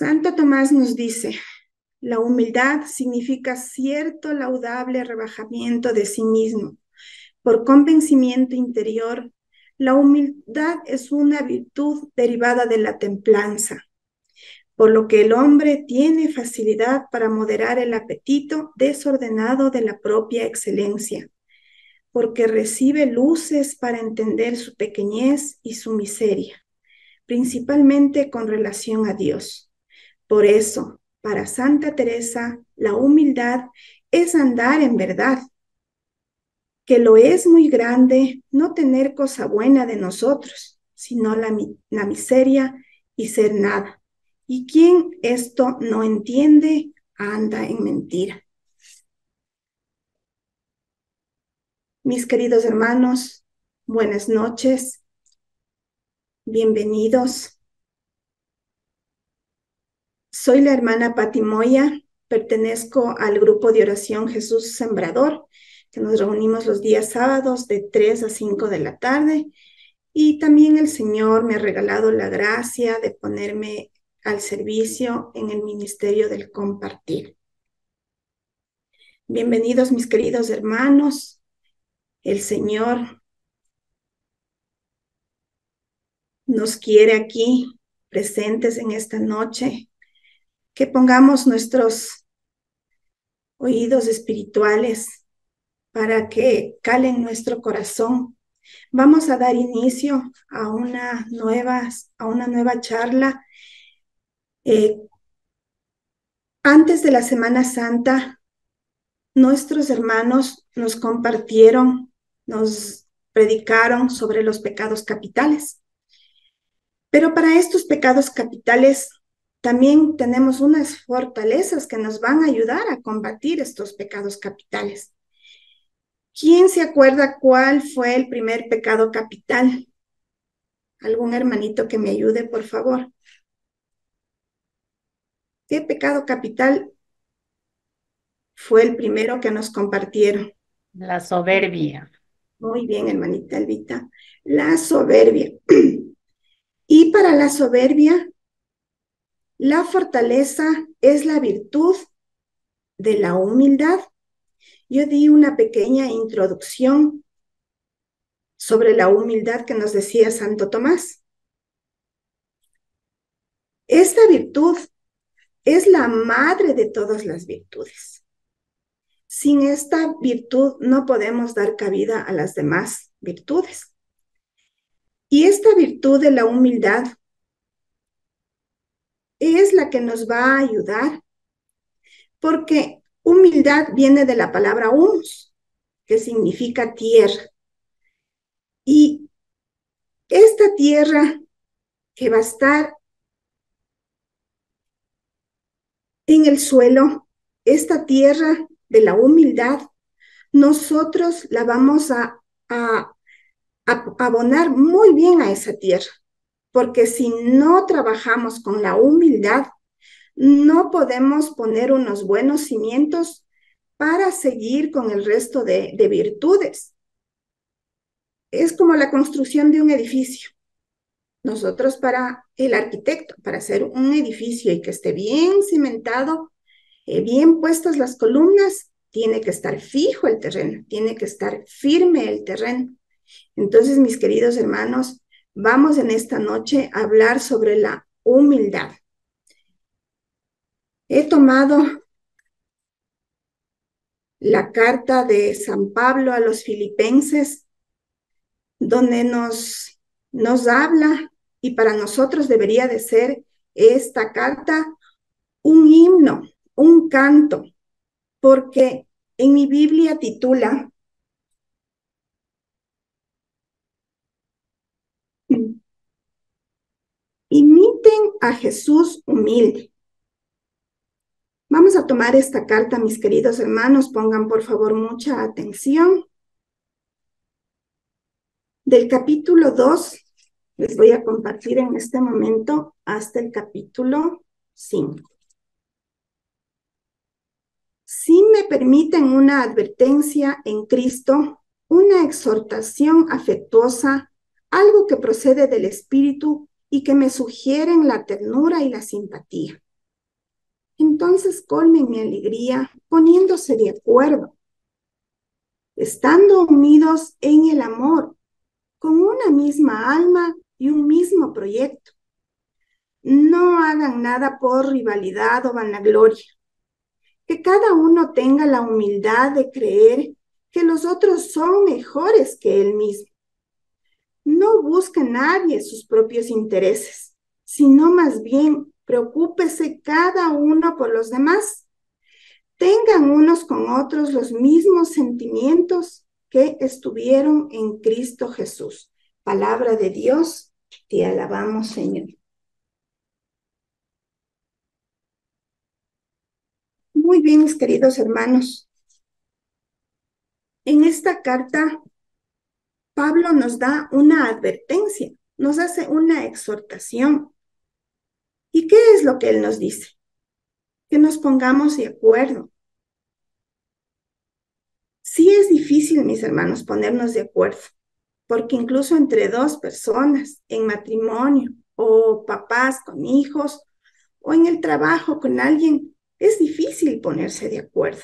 Santo Tomás nos dice, la humildad significa cierto laudable rebajamiento de sí mismo. Por convencimiento interior, la humildad es una virtud derivada de la templanza, por lo que el hombre tiene facilidad para moderar el apetito desordenado de la propia excelencia, porque recibe luces para entender su pequeñez y su miseria, principalmente con relación a Dios. Por eso, para Santa Teresa, la humildad es andar en verdad, que lo es muy grande no tener cosa buena de nosotros, sino la miseria y ser nada. Y quien esto no entiende, anda en mentira. Mis queridos hermanos, buenas noches, bienvenidos. Soy la hermana Pati Moya, pertenezco al grupo de oración Jesús Sembrador, que nos reunimos los días sábados de 3 a 5 de la tarde. Y también el Señor me ha regalado la gracia de ponerme al servicio en el ministerio del compartir. Bienvenidos, mis queridos hermanos. El Señor nos quiere aquí presentes en esta noche, que pongamos nuestros oídos espirituales para que calen nuestro corazón. Vamos a dar inicio a una nueva charla. Antes de la Semana Santa, nuestros hermanos nos compartieron, nos predicaron sobre los pecados capitales. Pero para estos pecados capitales también tenemos unas fortalezas que nos van a ayudar a combatir estos pecados capitales. ¿Quién se acuerda cuál fue el primer pecado capital? ¿Algún hermanito que me ayude, por favor? ¿Qué pecado capital fue el primero que nos compartieron? La soberbia. Muy bien, hermanita Elvita. La soberbia. Y para la soberbia, la fortaleza es la virtud de la humildad. Yo di una pequeña introducción sobre la humildad que nos decía Santo Tomás. Esta virtud es la madre de todas las virtudes. Sin esta virtud no podemos dar cabida a las demás virtudes. Y esta virtud de la humildad es la que nos va a ayudar, porque humildad viene de la palabra humus, que significa tierra. Y esta tierra que va a estar en el suelo, esta tierra de la humildad, nosotros la vamos a abonar muy bien a esa tierra, porque si no trabajamos con la humildad, no podemos poner unos buenos cimientos para seguir con el resto de virtudes. Es como la construcción de un edificio. Nosotros para el arquitecto, para hacer un edificio y que esté bien cimentado, bien puestas las columnas, tiene que estar fijo el terreno, tiene que estar firme el terreno. Entonces, mis queridos hermanos, vamos en esta noche a hablar sobre la humildad. He tomado la carta de San Pablo a los filipenses, donde nos habla, y para nosotros debería de ser esta carta un himno, un canto, porque en mi Biblia titula Imiten a Jesús humilde. Vamos a tomar esta carta, mis queridos hermanos, pongan por favor mucha atención. Del capítulo 2, les voy a compartir en este momento hasta el capítulo 5. Si me permiten una advertencia en Cristo, una exhortación afectuosa, algo que procede del Espíritu y que me sugieren la ternura y la simpatía. Entonces colmen mi alegría poniéndose de acuerdo, estando unidos en el amor, con una misma alma y un mismo proyecto. No hagan nada por rivalidad o vanagloria. Que cada uno tenga la humildad de creer que los otros son mejores que él mismo. No busque nadie sus propios intereses, sino más bien preocúpese cada uno por los demás. Tengan unos con otros los mismos sentimientos que estuvieron en Cristo Jesús. Palabra de Dios, te alabamos, Señor. Muy bien, mis queridos hermanos. En esta carta, Pablo nos da una advertencia, nos hace una exhortación. ¿Y qué es lo que él nos dice? Que nos pongamos de acuerdo. Sí es difícil, mis hermanos, ponernos de acuerdo, porque incluso entre dos personas, en matrimonio, o papás con hijos, o en el trabajo con alguien, es difícil ponerse de acuerdo.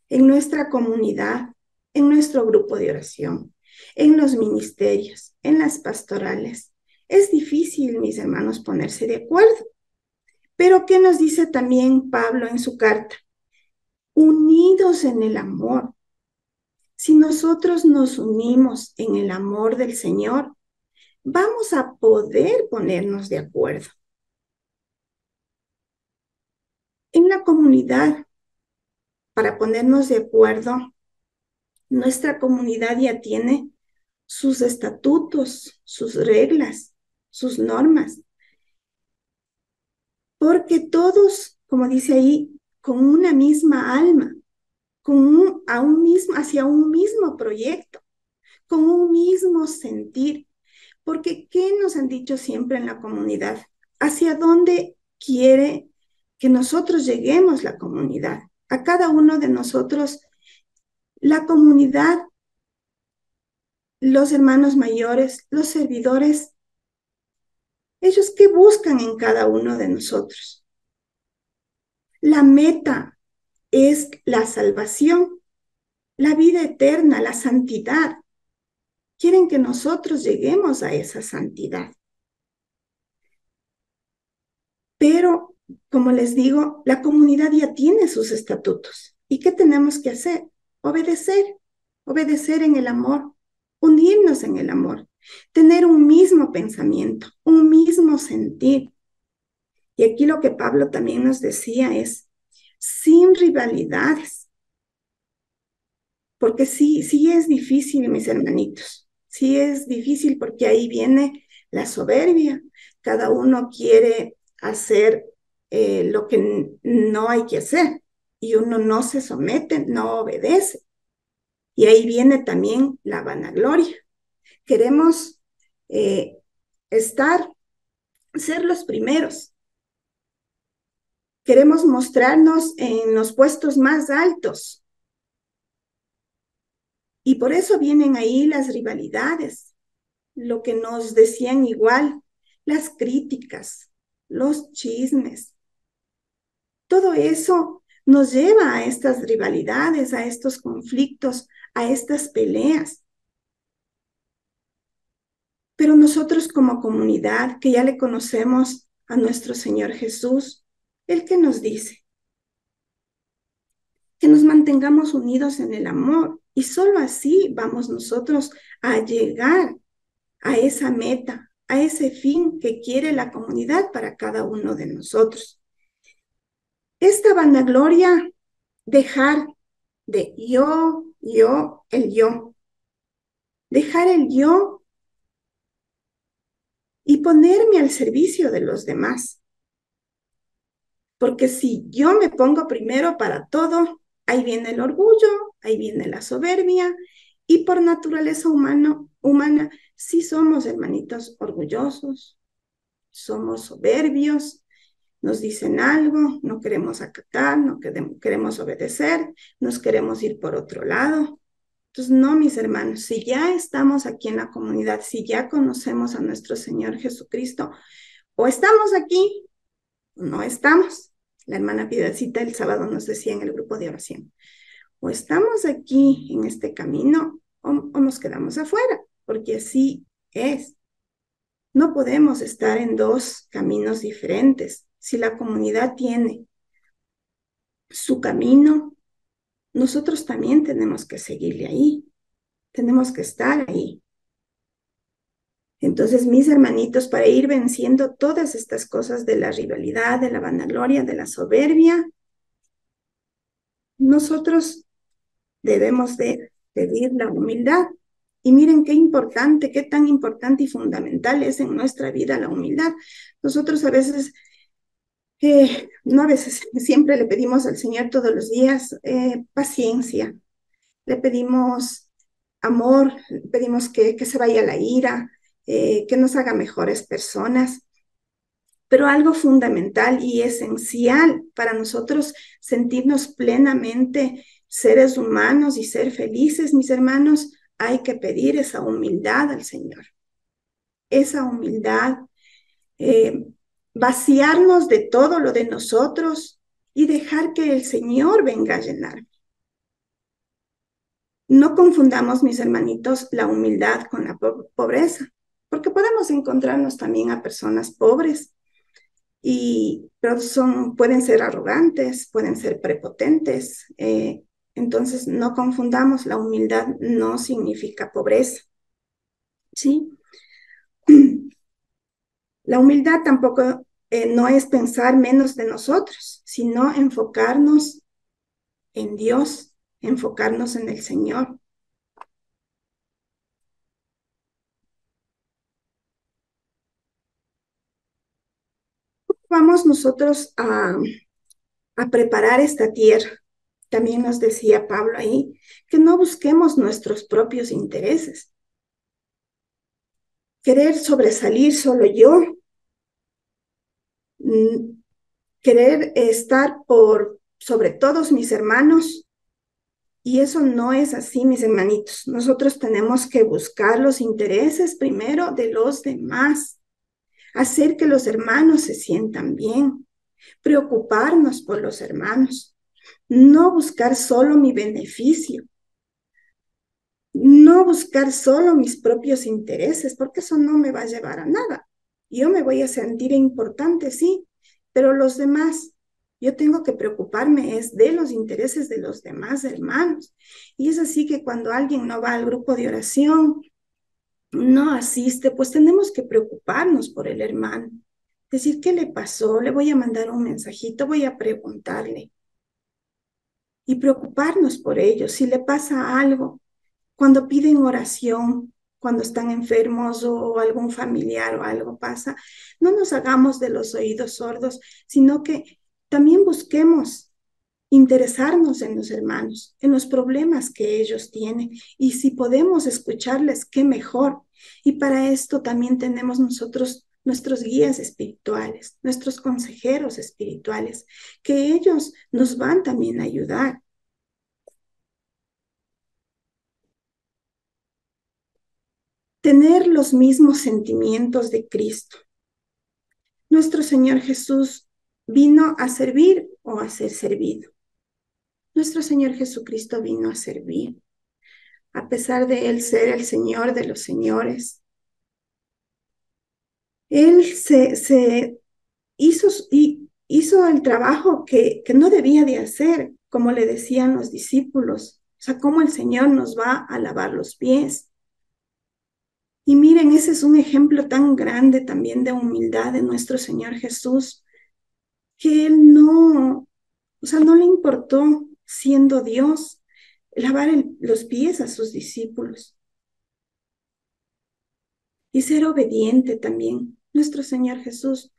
En nuestra comunidad, en nuestro grupo de oración, en los ministerios, en las pastorales, es difícil, mis hermanos, ponerse de acuerdo. Pero ¿qué nos dice también Pablo en su carta? Unidos en el amor. Si nosotros nos unimos en el amor del Señor, vamos a poder ponernos de acuerdo. En la comunidad, para ponernos de acuerdo, nuestra comunidad ya tiene sus estatutos, sus reglas, sus normas, porque todos, como dice ahí, con una misma alma, hacia un mismo proyecto, con un mismo sentir. Porque, ¿qué nos han dicho siempre en la comunidad? ¿Hacia dónde quiere que nosotros lleguemos la comunidad? A cada uno de nosotros, la comunidad, los hermanos mayores, los servidores, ellos qué buscan en cada uno de nosotros. La meta es la salvación, la vida eterna, la santidad. Quieren que nosotros lleguemos a esa santidad. Pero, como les digo, la comunidad ya tiene sus estatutos. ¿Y qué tenemos que hacer? Obedecer, obedecer en el amor, unirnos en el amor, tener un mismo pensamiento, un mismo sentir. Y aquí lo que Pablo también nos decía es, sin rivalidades, porque sí es difícil, mis hermanitos, sí es difícil porque ahí viene la soberbia, cada uno quiere hacer lo que no hay que hacer y uno no se somete, no obedece. Y ahí viene también la vanagloria. Queremos ser los primeros. Queremos mostrarnos en los puestos más altos. Y por eso vienen ahí las rivalidades, lo que nos decían igual, las críticas, los chismes. Todo eso nos lleva a estas rivalidades, a estos conflictos, a estas peleas. Pero nosotros como comunidad que ya le conocemos a nuestro Señor Jesús, ¿Él qué nos dice? Que nos mantengamos unidos en el amor y solo así vamos nosotros a llegar a esa meta, a ese fin que quiere la comunidad para cada uno de nosotros. Esta vanagloria, dejar de el yo, dejar el yo y ponerme al servicio de los demás. Porque si yo me pongo primero para todo, ahí viene el orgullo, ahí viene la soberbia, y por naturaleza humana, sí somos hermanitos orgullosos, somos soberbios, nos dicen algo, no queremos acatar, no queremos obedecer, nos queremos ir por otro lado. Entonces, no, mis hermanos, si ya estamos aquí en la comunidad, si ya conocemos a nuestro Señor Jesucristo, o estamos aquí o no estamos. La hermana Piedacita el sábado nos decía en el grupo de oración, o estamos aquí en este camino o nos quedamos afuera, porque así es. No podemos estar en dos caminos diferentes. Si la comunidad tiene su camino, nosotros también tenemos que seguirle ahí, tenemos que estar ahí. Entonces, mis hermanitos, para ir venciendo todas estas cosas de la rivalidad, de la vanagloria, de la soberbia, nosotros debemos de pedir la humildad. Y miren qué importante, qué tan importante y fundamental es en nuestra vida la humildad. Nosotros a veces, no a veces, siempre le pedimos al Señor todos los días paciencia, le pedimos amor, pedimos que se vaya la ira, que nos haga mejores personas. Pero algo fundamental y esencial para nosotros sentirnos plenamente seres humanos y ser felices, mis hermanos, hay que pedir esa humildad al Señor. Esa humildad, vaciarnos de todo lo de nosotros y dejar que el Señor venga a llenar. No confundamos, mis hermanitos, la humildad con la pobreza, porque podemos encontrarnos también a personas pobres, pero pueden ser arrogantes, pueden ser prepotentes. Entonces, no confundamos, la humildad no significa pobreza, ¿sí? La humildad tampoco no es pensar menos de nosotros, sino enfocarnos en Dios, enfocarnos en el Señor. Vamos nosotros a preparar esta tierra. También nos decía Pablo ahí, que no busquemos nuestros propios intereses. Querer sobresalir solo yo, querer estar sobre todos mis hermanos, y eso no es así, mis hermanitos. Nosotros tenemos que buscar los intereses primero de los demás, hacer que los hermanos se sientan bien, preocuparnos por los hermanos, no buscar solo mi beneficio, no buscar solo mis propios intereses, porque eso no me va a llevar a nada. Yo me voy a sentir importante, sí, pero los demás, yo tengo que preocuparme es de los intereses de los demás hermanos. Y es así que cuando alguien no va al grupo de oración, no asiste, pues tenemos que preocuparnos por el hermano. Decir, ¿qué le pasó? Le voy a mandar un mensajito, voy a preguntarle. Y preocuparnos por ellos. Si le pasa algo, cuando piden oración, cuando están enfermos o algún familiar o algo pasa, no nos hagamos de los oídos sordos, sino que también busquemos interesarnos en los hermanos, en los problemas que ellos tienen. Y si podemos escucharles, qué mejor. Y para esto también tenemos nosotros nuestros guías espirituales, nuestros consejeros espirituales, que ellos nos van también a ayudar. Tener los mismos sentimientos de Cristo. Nuestro Señor Jesús vino a servir o a ser servido. Nuestro Señor Jesucristo vino a servir, a pesar de Él ser el Señor de los señores. Él se hizo el trabajo que no debía de hacer, como le decían los discípulos. O sea, cómo el Señor nos va a lavar los pies. Y miren, ese es un ejemplo tan grande también de humildad de nuestro Señor Jesús, que Él no le importó, siendo Dios, lavar los pies a sus discípulos. Y ser obediente también. Nuestro Señor Jesús,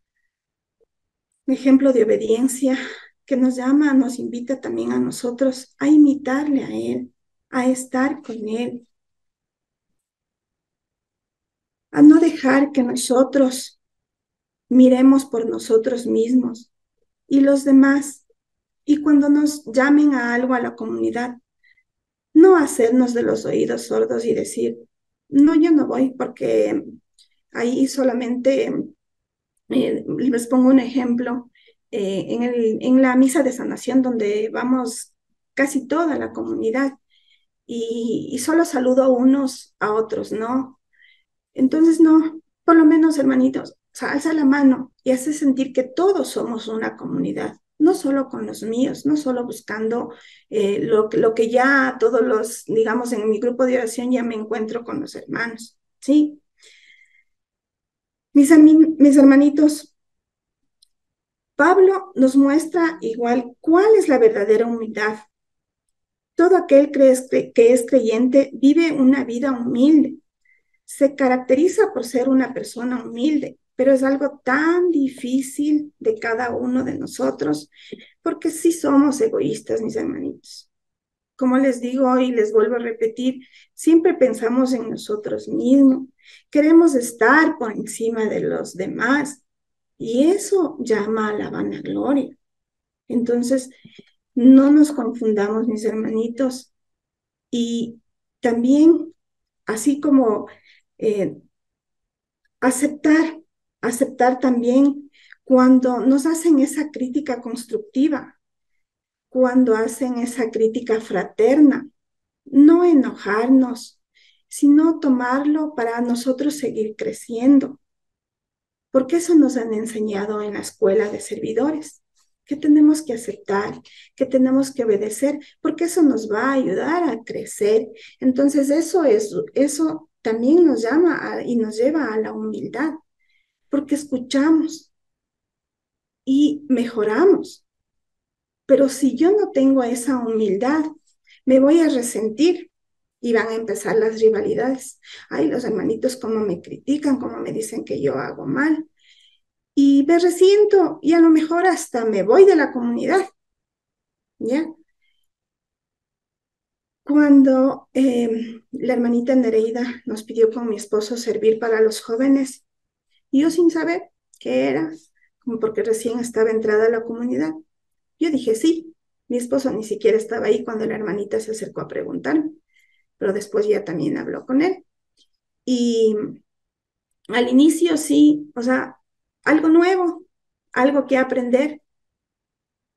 ejemplo de obediencia, que nos llama, nos invita también a nosotros a imitarle a Él, a estar con Él, a no dejar que nosotros miremos por nosotros mismos y los demás. Y cuando nos llamen a algo a la comunidad, no hacernos de los oídos sordos y decir, no, yo no voy porque ahí solamente, les pongo un ejemplo, en la misa de sanación donde vamos casi toda la comunidad y solo saludo unos a otros, ¿no? Entonces, no, por lo menos, hermanitos, alza la mano y hace sentir que todos somos una comunidad, no solo con los míos, no solo buscando lo que ya todos los, digamos, en mi grupo de oración ya me encuentro con los hermanos, ¿sí? Mis hermanitos, Pablo nos muestra igual cuál es la verdadera humildad. Todo aquel que es creyente vive una vida humilde. Se caracteriza por ser una persona humilde, pero es algo tan difícil de cada uno de nosotros, porque sí somos egoístas, mis hermanitos. Como les digo y les vuelvo a repetir, siempre pensamos en nosotros mismos, queremos estar por encima de los demás y eso llama a la vanagloria. Entonces, no nos confundamos, mis hermanitos, y también, así como eh, aceptar, aceptar también cuando nos hacen esa crítica constructiva, cuando hacen esa crítica fraterna, no enojarnos, sino tomarlo para nosotros seguir creciendo, porque eso nos han enseñado en la escuela de servidores, que tenemos que aceptar, que tenemos que obedecer, porque eso nos va a ayudar a crecer. Entonces eso también nos llama y nos lleva a la humildad, porque escuchamos y mejoramos. Pero si yo no tengo esa humildad, me voy a resentir y van a empezar las rivalidades. Ay, los hermanitos cómo me critican, cómo me dicen que yo hago mal. Y me resiento y a lo mejor hasta me voy de la comunidad, ¿ya? Cuando la hermanita Nereida nos pidió con mi esposo servir para los jóvenes, y yo sin saber qué era, como porque recién estaba entrada a la comunidad, yo dije sí. Mi esposo ni siquiera estaba ahí cuando la hermanita se acercó a preguntarme, pero después ya también habló con él. Y al inicio sí, o sea, algo nuevo, algo que aprender.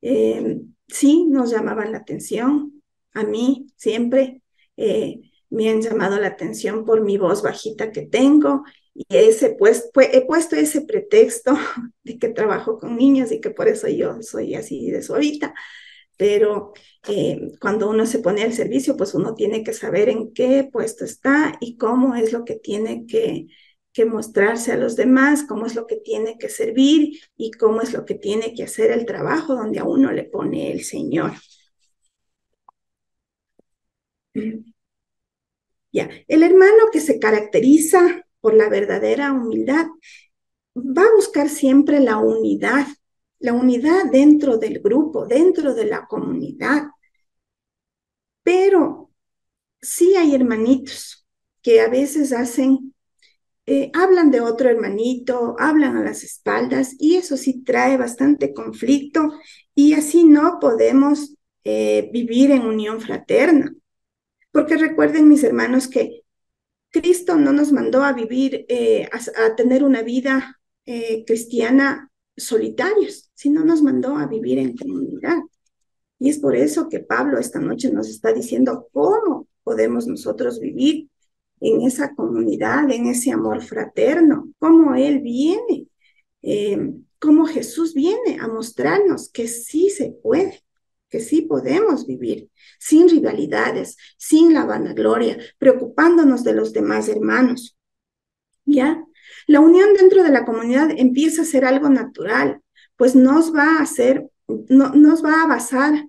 Sí, nos llamaban la atención. A mí siempre me han llamado la atención por mi voz bajita que tengo y he puesto ese pretexto de que trabajo con niños y que por eso yo soy así de suavita, pero cuando uno se pone al servicio, pues uno tiene que saber en qué puesto está y cómo es lo que tiene que mostrarse a los demás, cómo es lo que tiene que servir y cómo es lo que tiene que hacer el trabajo donde a uno le pone el Señor. Ya, el hermano que se caracteriza por la verdadera humildad va a buscar siempre la unidad dentro del grupo, dentro de la comunidad. Pero sí hay hermanitos que a veces hablan de otro hermanito, hablan a las espaldas y eso sí trae bastante conflicto y así no podemos vivir en unión fraterna. Porque recuerden, mis hermanos, que Cristo no nos mandó a vivir, a tener una vida cristiana solitarios, sino nos mandó a vivir en comunidad. Y es por eso que Pablo esta noche nos está diciendo cómo podemos nosotros vivir en esa comunidad, en ese amor fraterno, cómo Él viene, cómo Jesús viene a mostrarnos que sí se puede, que sí podemos vivir sin rivalidades, sin la vanagloria, preocupándonos de los demás hermanos. ¿Ya? La unión dentro de la comunidad empieza a ser algo natural, pues nos va a basar,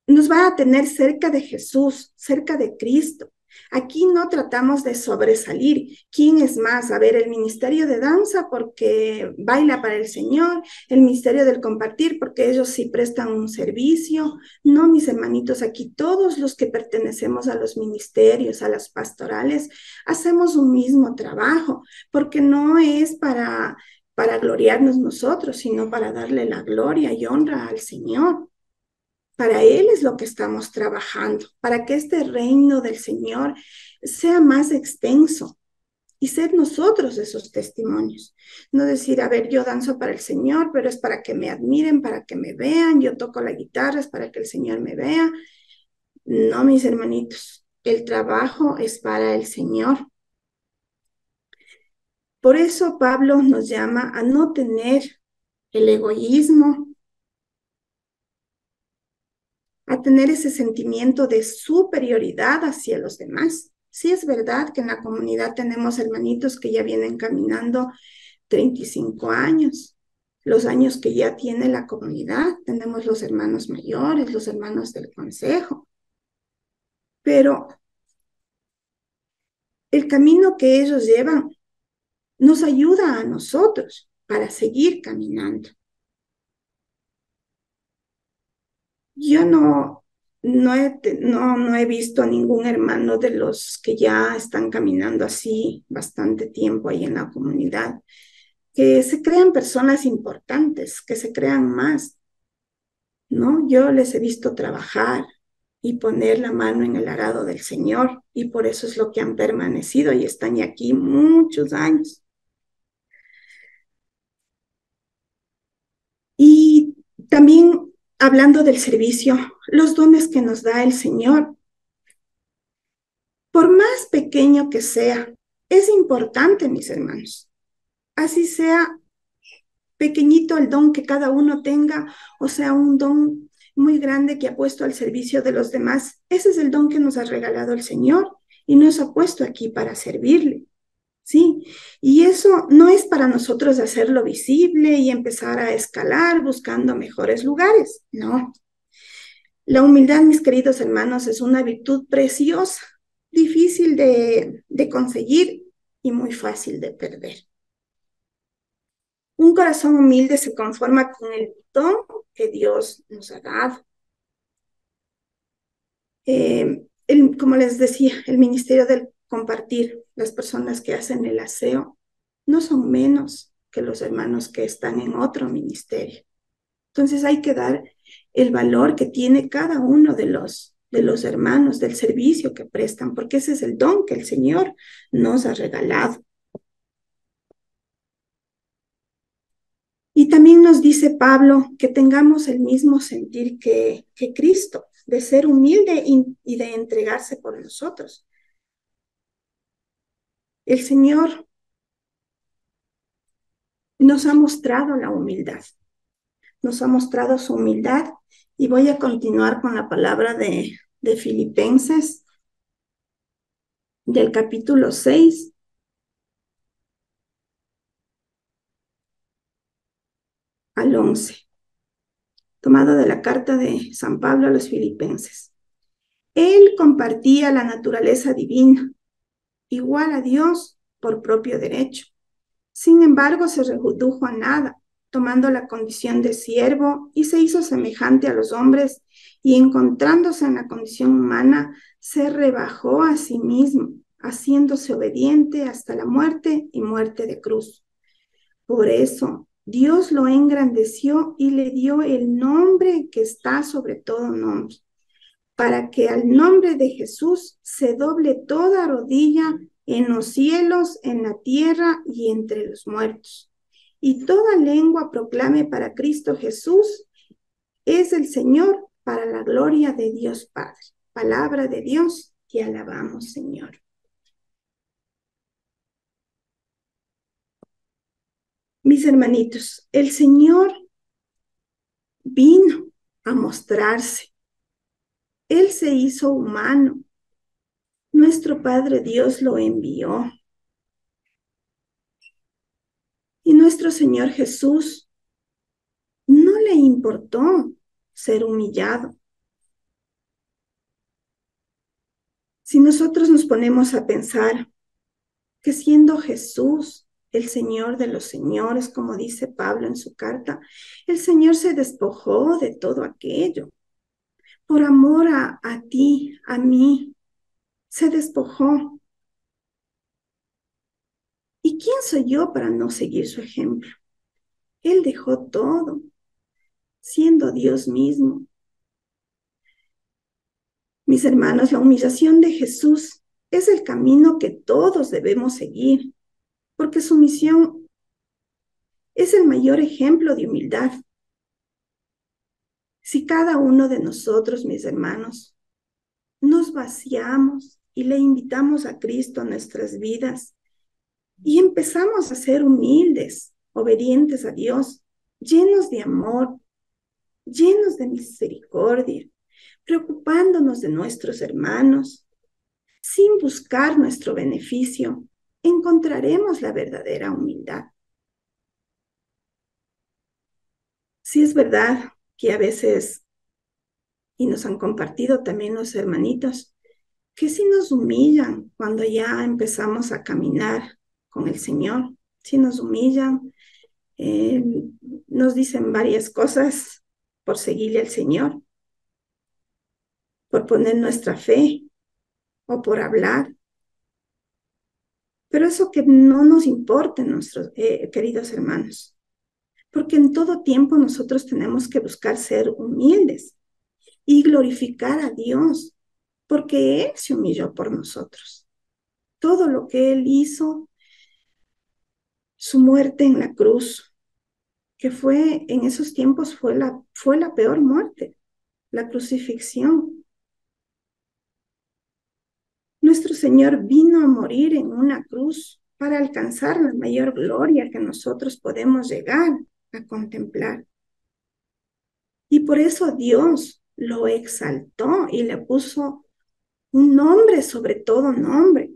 nos va a tener cerca de Jesús, cerca de Cristo. Aquí no tratamos de sobresalir. ¿Quién es más? A ver, el ministerio de danza porque baila para el Señor, el ministerio del compartir porque ellos sí prestan un servicio. No, mis hermanitos, aquí todos los que pertenecemos a los ministerios, a las pastorales, hacemos un mismo trabajo, porque no es para gloriarnos nosotros, sino para darle la gloria y honra al Señor. Para Él es lo que estamos trabajando, para que este reino del Señor sea más extenso. y ser nosotros esos testimonios. No decir, a ver, yo danzo para el Señor, pero es para que me admiren, para que me vean, yo toco la guitarra, es para que el Señor me vea. No, mis hermanitos, el trabajo es para el Señor. Por eso Pablo nos llama a no tener el egoísmo, a tener ese sentimiento de superioridad hacia los demás. Sí es verdad que en la comunidad tenemos hermanitos que ya vienen caminando 35 años, los años que ya tiene la comunidad. Tenemos los hermanos mayores, los hermanos del consejo. Pero el camino que ellos llevan nos ayuda a nosotros para seguir caminando. Yo no he visto a ningún hermano de los que ya están caminando así bastante tiempo ahí en la comunidad, que se crean personas importantes, que se crean más, ¿no? Yo les he visto trabajar y poner la mano en el arado del Señor, y por eso es lo que han permanecido y están aquí muchos años. Y también hablando del servicio, los dones que nos da el Señor, por más pequeño que sea, es importante, mis hermanos. Así sea pequeñito el don que cada uno tenga, o sea, un don muy grande que ha puesto al servicio de los demás. Ese es el don que nos ha regalado el Señor y nos ha puesto aquí para servirle. Sí, y eso no es para nosotros hacerlo visible y empezar a escalar buscando mejores lugares, no. La humildad, mis queridos hermanos, es una virtud preciosa, difícil de conseguir y muy fácil de perder. Un corazón humilde se conforma con el don que Dios nos ha dado. Como les decía, el ministerio del compartir, las personas que hacen el aseo, no son menos que los hermanos que están en otro ministerio. Entonces hay que dar el valor que tiene cada uno de los hermanos, del servicio que prestan, porque ese es el don que el Señor nos ha regalado. Y también nos dice Pablo que tengamos el mismo sentir que Cristo, de ser humilde y de entregarse por nosotros. El Señor nos ha mostrado la humildad, nos ha mostrado su humildad, y voy a continuar con la palabra de Filipenses, del capítulo 6, al 11, tomado de la carta de San Pablo a los Filipenses. Él compartía la naturaleza divina, igual a Dios por propio derecho. Sin embargo, se redujo a nada, tomando la condición de siervo, y se hizo semejante a los hombres, y encontrándose en la condición humana, se rebajó a sí mismo, haciéndose obediente hasta la muerte y muerte de cruz. Por eso, Dios lo engrandeció y le dio el nombre que está sobre todo nombre, para que al nombre de Jesús se doble toda rodilla en los cielos, en la tierra y entre los muertos. Y toda lengua proclame para Cristo Jesús es el Señor, para la gloria de Dios Padre. Palabra de Dios, te alabamos, Señor. Mis hermanitos, el Señor vino a mostrarse. Él se hizo humano. Nuestro Padre Dios lo envió. Y nuestro Señor Jesús no le importó ser humillado. Si nosotros nos ponemos a pensar que siendo Jesús el Señor de los señores, como dice Pablo en su carta, el Señor se despojó de todo aquello. Por amor a ti, a mí, se despojó. ¿Y quién soy yo para no seguir su ejemplo? Él dejó todo, siendo Dios mismo. Mis hermanos, la humillación de Jesús es el camino que todos debemos seguir, porque su misión es el mayor ejemplo de humildad. Si cada uno de nosotros, mis hermanos, nos vaciamos y le invitamos a Cristo a nuestras vidas y empezamos a ser humildes, obedientes a Dios, llenos de amor, llenos de misericordia, preocupándonos de nuestros hermanos, sin buscar nuestro beneficio, encontraremos la verdadera humildad. Sí es verdad que a veces, y nos han compartido también los hermanitos, que sí nos humillan cuando ya empezamos a caminar con el Señor, sí nos humillan, eh, nos dicen varias cosas por seguirle al Señor, por poner nuestra fe o por hablar. Pero eso que no nos importa, nuestros queridos hermanos, porque en todo tiempo nosotros tenemos que buscar ser humildes y glorificar a Dios, porque Él se humilló por nosotros. Todo lo que Él hizo, su muerte en la cruz, que fue en esos tiempos fue la peor muerte, la crucifixión. Nuestro Señor vino a morir en una cruz para alcanzar la mayor gloria que nosotros podemos llegar a contemplar. Y por eso Dios lo exaltó y le puso un nombre sobre todo nombre,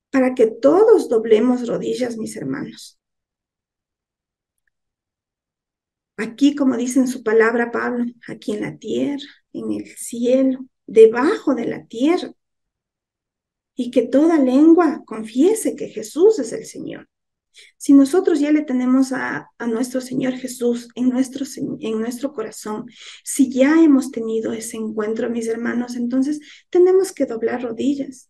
para que todos doblemos rodillas, mis hermanos. Aquí, como dice en su palabra Pablo, aquí en la tierra, en el cielo, debajo de la tierra, y que toda lengua confiese que Jesús es el Señor. Si nosotros ya le tenemos a nuestro Señor Jesús en nuestro corazón, si ya hemos tenido ese encuentro, mis hermanos, entonces tenemos que doblar rodillas.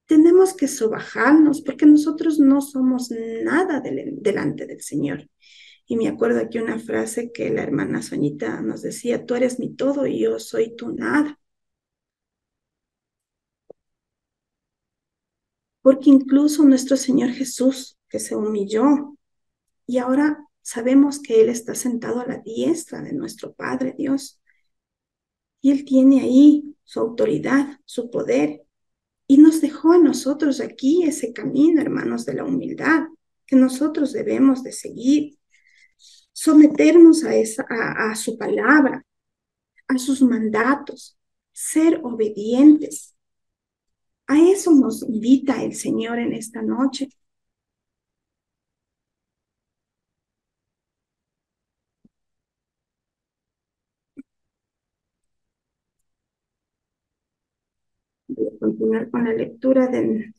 Tenemos que sobajarnos porque nosotros no somos nada delante del Señor. Y me acuerdo aquí una frase que la hermana Soñita nos decía: tú eres mi todo y yo soy tu nada. Porque incluso nuestro Señor Jesús, que se humilló, y ahora sabemos que Él está sentado a la diestra de nuestro Padre Dios, y Él tiene ahí su autoridad, su poder, y nos dejó a nosotros aquí ese camino, hermanos, de la humildad, que nosotros debemos de seguir, someternos a su palabra, a sus mandatos, ser obedientes. A eso nos invita el Señor en esta noche. Voy a continuar con la lectura de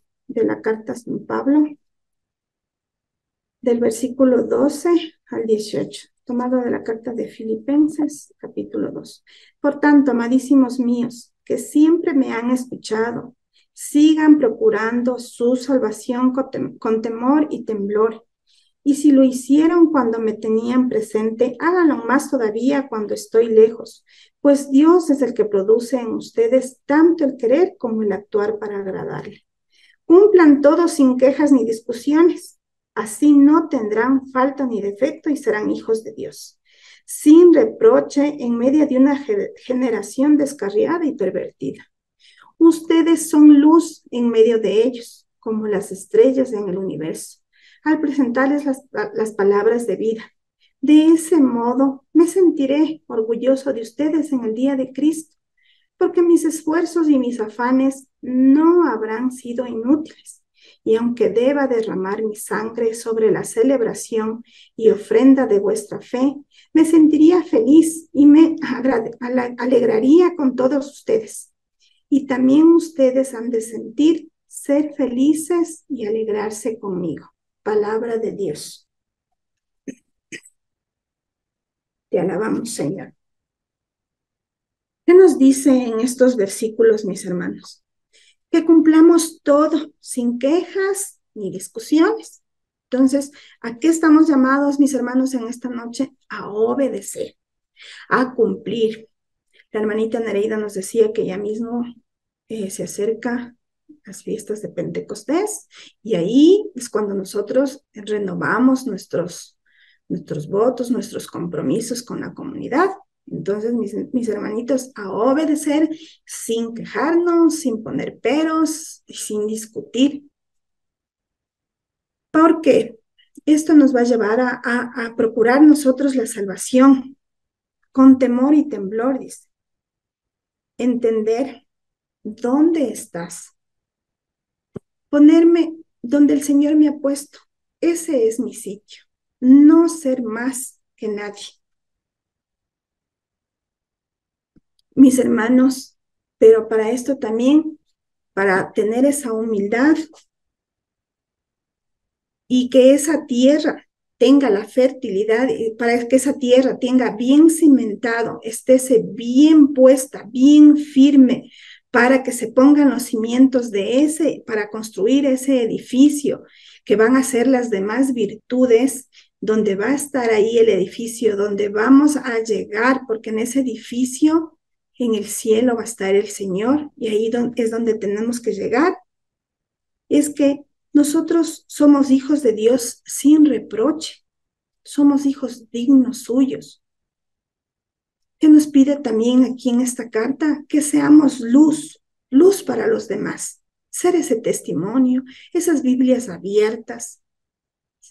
la carta a San Pablo, del versículo 12 al 18, tomado de la carta de Filipenses, capítulo 2. Por tanto, amadísimos míos, que siempre me han escuchado, sigan procurando su salvación con temor y temblor. Y si lo hicieron cuando me tenían presente, háganlo más todavía cuando estoy lejos, pues Dios es el que produce en ustedes tanto el querer como el actuar para agradarle. Cumplan todo sin quejas ni discusiones. Así no tendrán falta ni defecto y serán hijos de Dios, sin reproche en medio de una generación descarriada y pervertida. Ustedes son luz en medio de ellos, como las estrellas en el universo, al presentarles las palabras de vida. De ese modo me sentiré orgulloso de ustedes en el día de Cristo, porque mis esfuerzos y mis afanes no habrán sido inútiles. Y aunque deba derramar mi sangre sobre la celebración y ofrenda de vuestra fe, me sentiría feliz y me alegraría con todos ustedes. Y también ustedes han de sentir ser felices y alegrarse conmigo. Palabra de Dios. Te alabamos, Señor. ¿Qué nos dice en estos versículos, mis hermanos? Que cumplamos todo sin quejas ni discusiones. Entonces, ¿a qué estamos llamados, mis hermanos, en esta noche? A obedecer, a cumplir. La hermanita Nereida nos decía que ya mismo se acerca las fiestas de Pentecostés y ahí es cuando nosotros renovamos nuestros votos, nuestros compromisos con la comunidad. Entonces, mis hermanitos, a obedecer sin quejarnos, sin poner peros y sin discutir, porque esto nos va a llevar a procurar nosotros la salvación con temor y temblor, dice. Entender dónde estás, ponerme donde el Señor me ha puesto. Ese es mi sitio, no ser más que nadie. Mis hermanos, pero para esto también, para tener esa humildad y que esa tierra tenga la fertilidad, para que esa tierra tenga bien cimentado, estése bien puesta, bien firme, para que se pongan los cimientos de ese, para construir ese edificio, que van a ser las demás virtudes, donde va a estar ahí el edificio, donde vamos a llegar, porque en ese edificio, en el cielo va a estar el Señor, y ahí es donde tenemos que llegar. Es que nosotros somos hijos de Dios sin reproche, somos hijos dignos suyos. Que nos pide también aquí en esta carta que seamos luz, luz para los demás, ser ese testimonio, esas Biblias abiertas,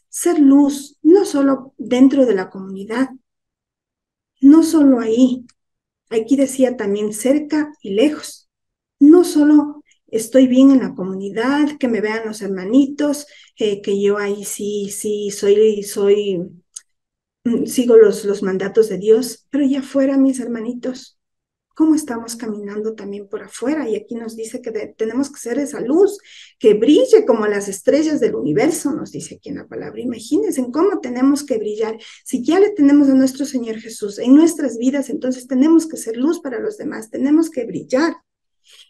ser luz, no solo dentro de la comunidad, no solo ahí, aquí decía también cerca y lejos, no solo estoy bien en la comunidad, que me vean los hermanitos, que yo ahí sí sigo los mandatos de Dios, pero ya afuera, mis hermanitos, ¿cómo estamos caminando también por afuera? Y aquí nos dice que tenemos que ser esa luz que brille como las estrellas del universo, nos dice aquí en la palabra. Imagínense cómo tenemos que brillar. Si ya le tenemos a nuestro Señor Jesús en nuestras vidas, entonces tenemos que ser luz para los demás, tenemos que brillar.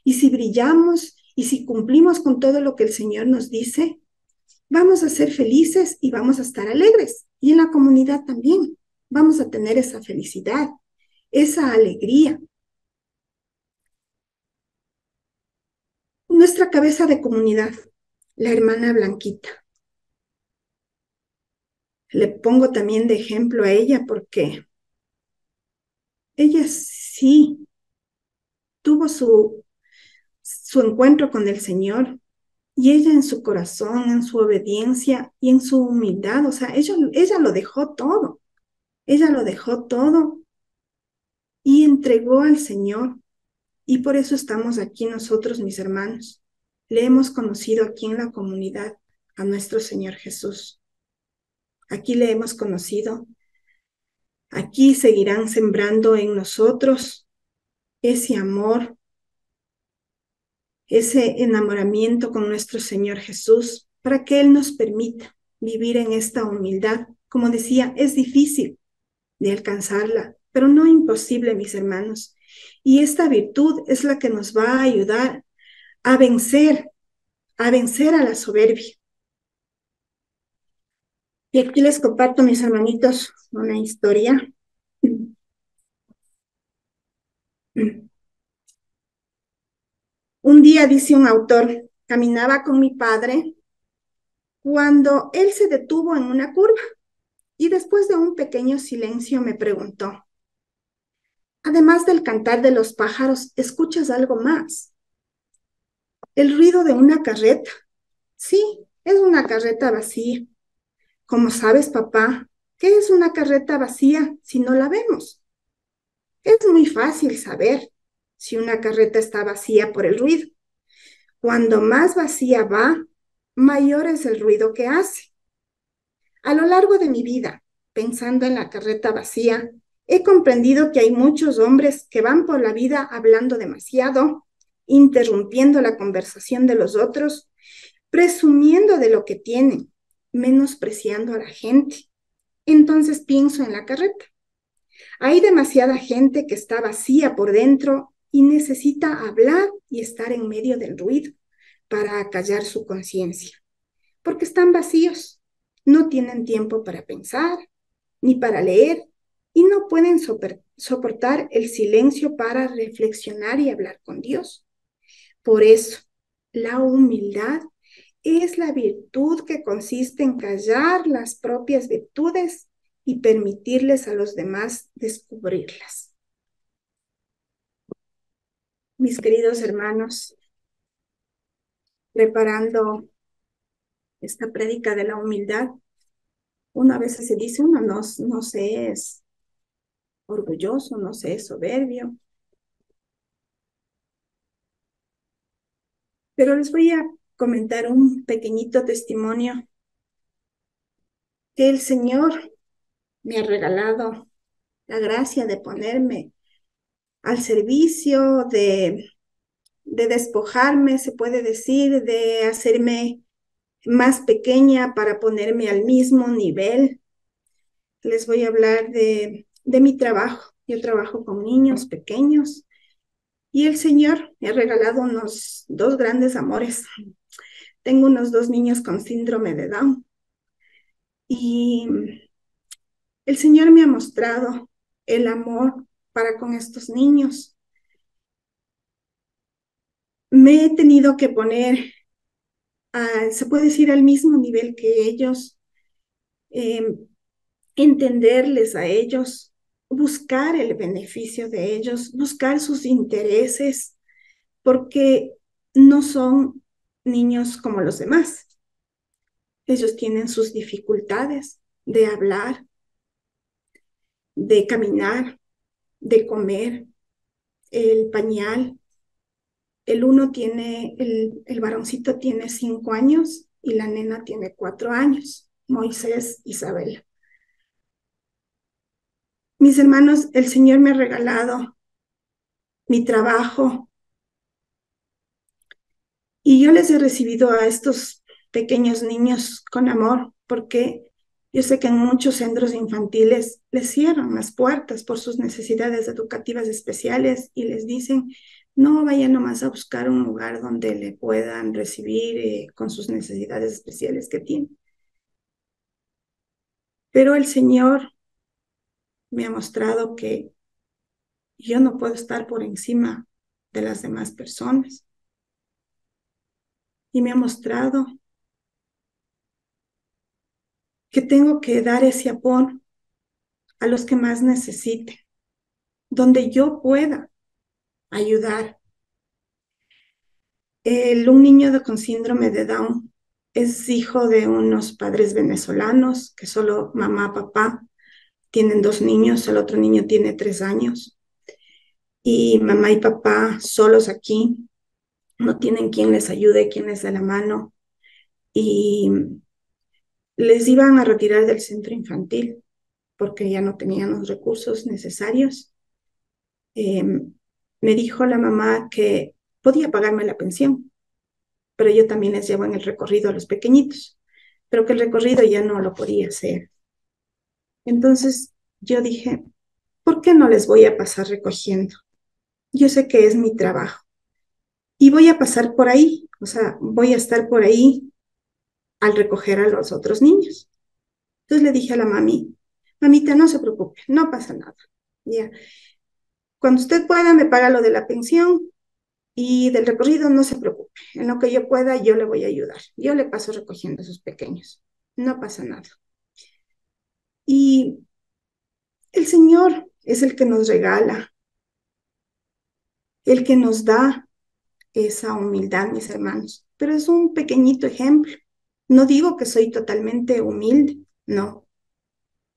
Y si brillamos y si cumplimos con todo lo que el Señor nos dice, vamos a ser felices y vamos a estar alegres. Y en la comunidad también vamos a tener esa felicidad, esa alegría. Nuestra cabeza de comunidad, la hermana Blanquita. Le pongo también de ejemplo a ella porque ella sí tuvo su encuentro con el Señor y ella en su corazón, en su obediencia y en su humildad, o sea, ella lo dejó todo y entregó al Señor. Y por eso estamos aquí nosotros, mis hermanos. Le hemos conocido aquí en la comunidad a nuestro Señor Jesús. Aquí le hemos conocido. Aquí seguirán sembrando en nosotros ese amor, ese enamoramiento con nuestro Señor Jesús, para que Él nos permita vivir en esta humildad. Como decía, es difícil de alcanzarla, pero no imposible, mis hermanos. Y esta virtud es la que nos va a ayudar a vencer a la soberbia. Y aquí les comparto, mis hermanitos, una historia. Un día, dice un autor, caminaba con mi padre cuando él se detuvo en una curva y después de un pequeño silencio me preguntó, además del cantar de los pájaros, ¿escuchas algo más? El ruido de una carreta. Sí, es una carreta vacía. ¿Cómo sabes, papá? ¿Qué es una carreta vacía si no la vemos? Es muy fácil saber si una carreta está vacía por el ruido. Cuando más vacía va, mayor es el ruido que hace. A lo largo de mi vida, pensando en la carreta vacía, he comprendido que hay muchos hombres que van por la vida hablando demasiado, interrumpiendo la conversación de los otros, presumiendo de lo que tienen, menospreciando a la gente. Entonces pienso en la carreta. Hay demasiada gente que está vacía por dentro y necesita hablar y estar en medio del ruido para acallar su conciencia, porque están vacíos, no tienen tiempo para pensar, ni para leer, y no pueden soportar el silencio para reflexionar y hablar con Dios. Por eso, la humildad es la virtud que consiste en callar las propias virtudes y permitirles a los demás descubrirlas. Mis queridos hermanos, preparando esta prédica de la humildad, uno a veces se dice, uno no se es orgulloso, no se es soberbio, pero les voy a comentar un pequeñito testimonio que el Señor me ha regalado la gracia de ponerme al servicio, de despojarme, se puede decir, de hacerme más pequeña para ponerme al mismo nivel. Les voy a hablar de mi trabajo. Yo trabajo con niños pequeños y el Señor me ha regalado unos dos grandes amores. Tengo unos dos niños con síndrome de Down y el Señor me ha mostrado el amor para con estos niños. Me he tenido que poner, se puede decir, al mismo nivel que ellos, eh, entenderles a ellos, buscar el beneficio de ellos, buscar sus intereses, porque no son niños como los demás. Ellos tienen sus dificultades de hablar, de caminar, de comer, el pañal. El varoncito tiene 5 años y la nena tiene 4 años, Moisés, Isabel. Mis hermanos, el Señor me ha regalado mi trabajo y yo les he recibido a estos pequeños niños con amor porque yo sé que en muchos centros infantiles les cierran las puertas por sus necesidades educativas especiales y les dicen, no vayan nomás a buscar un lugar donde le puedan recibir con sus necesidades especiales que tienen. Pero el Señor me ha mostrado que yo no puedo estar por encima de las demás personas. Y me ha mostrado que tengo que dar ese apoyo a los que más necesiten, donde yo pueda ayudar. Un niño con síndrome de Down es hijo de unos padres venezolanos que solo mamá, papá tienen 2 niños, el otro niño tiene 3 años y mamá y papá solos aquí, no tienen quien les ayude, quien les dé la mano y les iban a retirar del centro infantil porque ya no tenían los recursos necesarios. Me dijo la mamá que podía pagarme la pensión, pero yo también les llevo en el recorrido a los pequeñitos, pero que el recorrido ya no lo podía hacer. Entonces yo dije, ¿por qué no les voy a pasar recogiendo? Yo sé que es mi trabajo y voy a pasar por ahí, o sea, voy a estar por ahí al recoger a los otros niños. Entonces le dije a la mami, mamita, no se preocupe, no pasa nada. Ya, cuando usted pueda me paga lo de la pensión y del recorrido no se preocupe. En lo que yo pueda yo le voy a ayudar. Yo le paso recogiendo a esos pequeños. No pasa nada. Y el Señor es el que nos regala, el que nos da esa humildad, mis hermanos. Pero es un pequeñito ejemplo. No digo que soy totalmente humilde, no.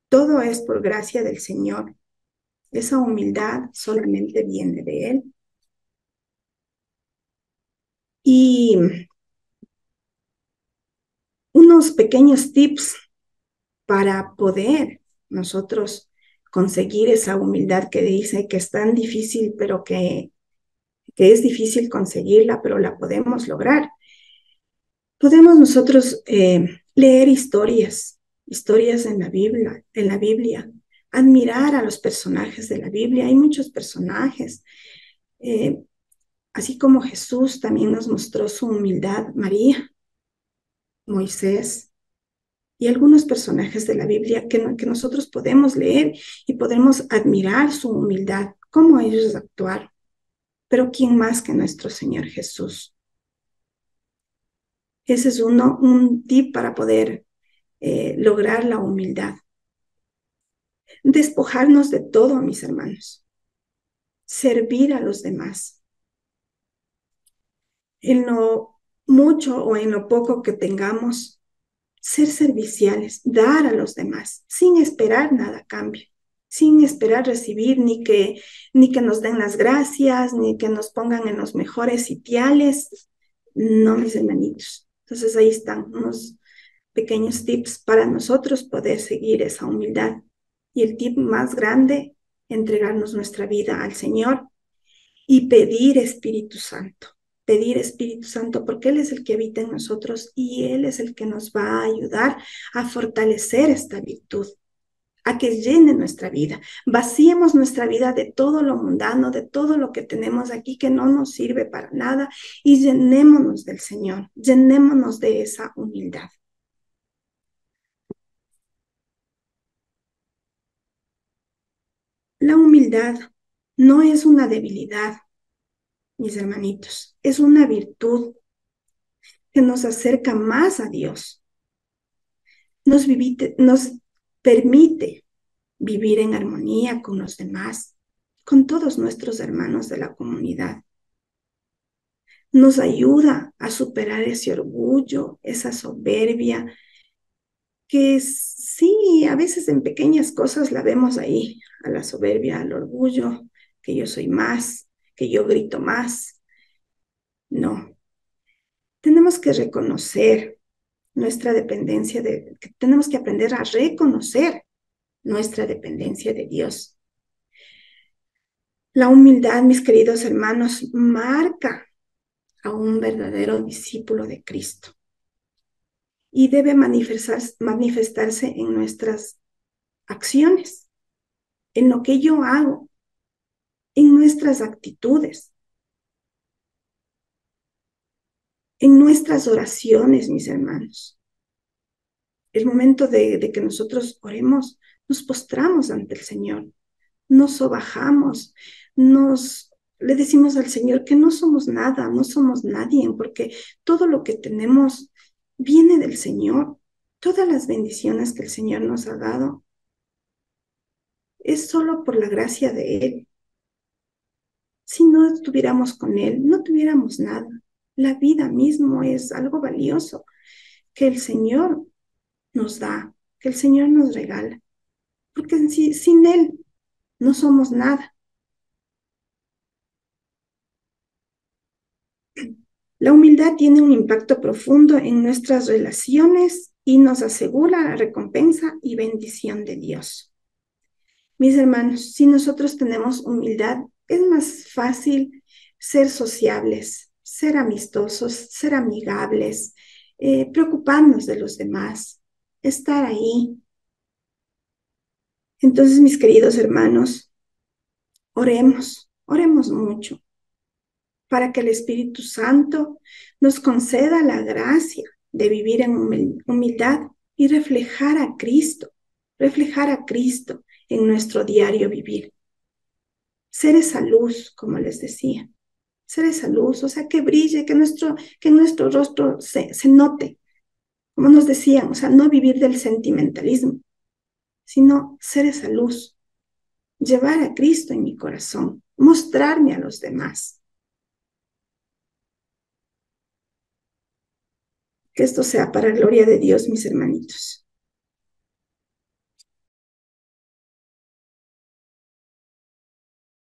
Todo es por gracia del Señor. Esa humildad solamente viene de Él. Y unos pequeños tips para poder nosotros conseguir esa humildad que dice que es tan difícil, pero que es difícil conseguirla, pero la podemos lograr. Podemos nosotros leer historias en la Biblia, admirar a los personajes de la Biblia. Hay muchos personajes, así como Jesús también nos mostró su humildad, María, Moisés, y algunos personajes de la Biblia que nosotros podemos leer y podemos admirar su humildad, cómo ellos actuaron. Pero ¿quién más que nuestro Señor Jesús? Ese es un tip para poder lograr la humildad. Despojarnos de todo, mis hermanos. Servir a los demás. En lo mucho o en lo poco que tengamos, ser serviciales, dar a los demás, sin esperar nada a cambio, sin esperar recibir ni que nos den las gracias, ni que nos pongan en los mejores sitiales. No, mis hermanitos. Entonces ahí están unos pequeños tips para nosotros poder seguir esa humildad. Y el tip más grande, entregarnos nuestra vida al Señor y pedir Espíritu Santo. Pedir Espíritu Santo porque Él es el que habita en nosotros y Él es el que nos va a ayudar a fortalecer esta virtud, a que llene nuestra vida. Vaciemos nuestra vida de todo lo mundano, de todo lo que tenemos aquí que no nos sirve para nada y llenémonos del Señor, llenémonos de esa humildad. La humildad no es una debilidad, mis hermanitos, es una virtud que nos acerca más a Dios. Nos permite vivir en armonía con los demás, con todos nuestros hermanos de la comunidad. Nos ayuda a superar ese orgullo, esa soberbia, que sí, a veces en pequeñas cosas la vemos ahí, a la soberbia, al orgullo, que yo soy más, que yo grito más. No, tenemos que reconocer nuestra dependencia tenemos que aprender a reconocer nuestra dependencia de Dios. La humildad, mis queridos hermanos, marca a un verdadero discípulo de Cristo y debe manifestarse en nuestras acciones, en lo que yo hago, en nuestras actitudes, en nuestras oraciones, mis hermanos. El momento de que nosotros oremos, nos postramos ante el Señor, nos sobajamos, le decimos al Señor que no somos nada, no somos nadie, porque todo lo que tenemos viene del Señor. Todas las bendiciones que el Señor nos ha dado es solo por la gracia de Él. Si no estuviéramos con Él, no tuviéramos nada. La vida mismo es algo valioso que el Señor nos da, que el Señor nos regala, porque sin Él no somos nada. La humildad tiene un impacto profundo en nuestras relaciones y nos asegura la recompensa y bendición de Dios. Mis hermanos, si nosotros tenemos humildad, es más fácil ser sociables, ser amistosos, ser amigables, preocuparnos de los demás, estar ahí. Entonces, mis queridos hermanos, oremos mucho para que el Espíritu Santo nos conceda la gracia de vivir en humildad y reflejar a Cristo en nuestro diario vivir. Ser esa luz, como les decía, ser esa luz, o sea, que brille, que en nuestro rostro se note, como nos decían, o sea, no vivir del sentimentalismo, sino ser esa luz, llevar a Cristo en mi corazón, mostrarme a los demás. Que esto sea para gloria de Dios, mis hermanitos.